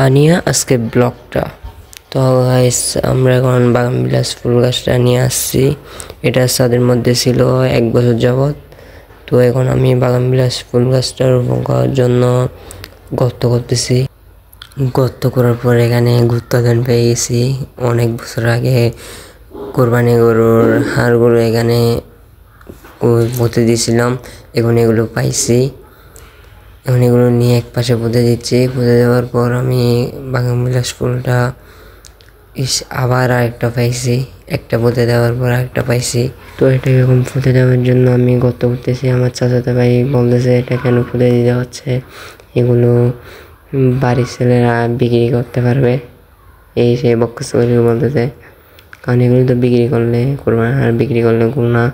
আনিয়া আজকে ব্লগটা। তো গাইস, আমরা এখন বাগানবিলাস ফুল গাছটা নিয়ে আসছি। এটা ছাদের মধ্যে ছিল 1 বছর যাবৎ। তো এখন আমি বাগানবিলাস ফুল গাছটা রোপণ করার জন্য গর্ত করতেছি। গর্ত করার পর এখানে গুপ্তধন পেয়ে গেছি। অনেক বছর আগে কোরবানি গরুর হাড়গুলো এখানে পুঁতে দিয়েছিলাম। এখন এগুলো পাইছি। এখন এগুলো নিয়ে এক পাশে পুঁতে দিচ্ছি। পুঁতে দেওয়ার পর আমি বাগানবিলাস ফুলটা আবার আরেকটা পাইছি। একটা পুঁতে দেওয়ার পর আরেকটা পাইছি। তো এটা এখন পুঁতে দেওয়ার জন্য আমি গর্ত করতেছি। আমার চাচাতো ভাই বলতেছে এটা কেন পুঁতে দিতে হচ্ছে, এগুলো বাড়ির ছেলেরা বিক্রি করতে পারবে, এই সেই বকশবরি বলতেছে। কারণ এগুলো তো বিক্রি করলে কোরবানি আর বিক্রি করলে গুনাহ,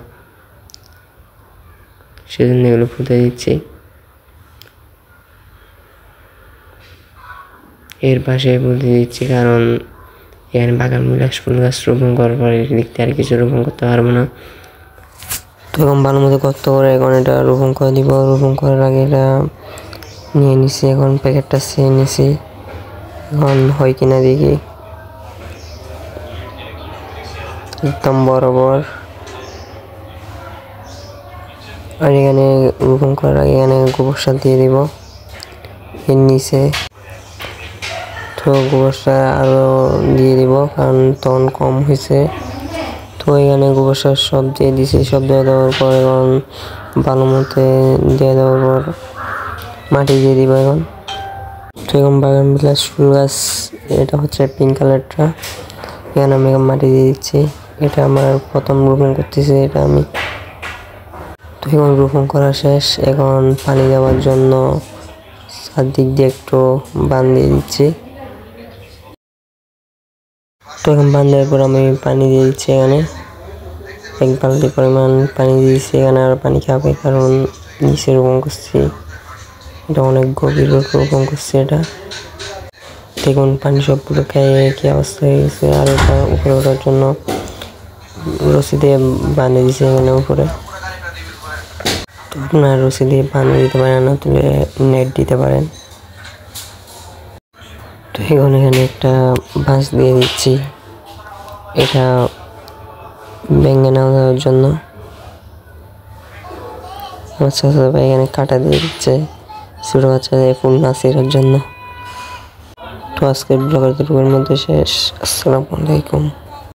সেজন্য এগুলো পুঁতে দিচ্ছি। এর পাশে পুঁতে দিচ্ছি কারণ এখানে বাগানবিলাস ফুল গাছ রোপণ করার পরে দেখতে আর কিছু রোপণ করতে পারবো না। তো এখন ভালো মতো গর্ত করে এখন এটা রোপণ করে দিব। রোপণ করার আগে এটা নিয়ে নিছি, এখন প্যাকেটটা ছেড়ে নিছি। এখন হয় কিনা দেখি। একদম বরাবর। আর এখানে রোপণ করার আগে এখানে গোবর সার দিয়ে দিব এর নিচে। তো গোবর সার আরও দিয়ে দিব কারণ তখন কম হয়েছে। তো এখানে গোবর সার সব দিয়ে দিছি। সব দিয়ে দেওয়ার পর এখন ভালো মতো দিয়ে দেওয়ার পর মাটি দিয়ে দিব এখন। তো এখন বাগানবিলাস ফুল গাছ, এটা হচ্ছে পিঙ্ক কালারটা, এখানে আমি মাটি দিয়ে দিচ্ছি। এটা আমার প্রথম রোপণ করতেছি এটা আমি। তো এখন রোপণ করা শেষ। এখন পানি দেওয়ার জন্য চারদিক দিয়ে একটু বান দিয়ে দিচ্ছি। তো এখন বান দেওয়ার পর আমি পানি দিয়ে দিচ্ছি। এখানে 1 বালতি পরিমাণ পানি দিয়ে দিচ্ছি। এখানে আর পানি খাবে কারণ নিচে রোপণ করছি, এটা অনেক গভীর রোপণ করছি এটা। দেখুন পানি সবগুলো খেয়ে কি অবস্থা হয়ে গেছে। আর এটা উপরে ওঠার জন্য রশি দিয়ে বাঁধে দিচ্ছে এখানে উপরে। তো আপনার রশি দিয়ে বাঁধে দিতে পারেন, না তুলে নেট দিতে পারেন। তো এখন এখানে একটা বাঁশ দিয়ে দিচ্ছি, এটা ভেঙে না দেওয়ার জন্য। আমার চাচা ভাই এখানে কাটা দিয়ে দিচ্ছে ছোট বাচ্চাদের ফুল না ছিঁড়ার জন্য। তো আজকের ব্লগের মধ্যে শেষ। আসসালামু আলাইকুম।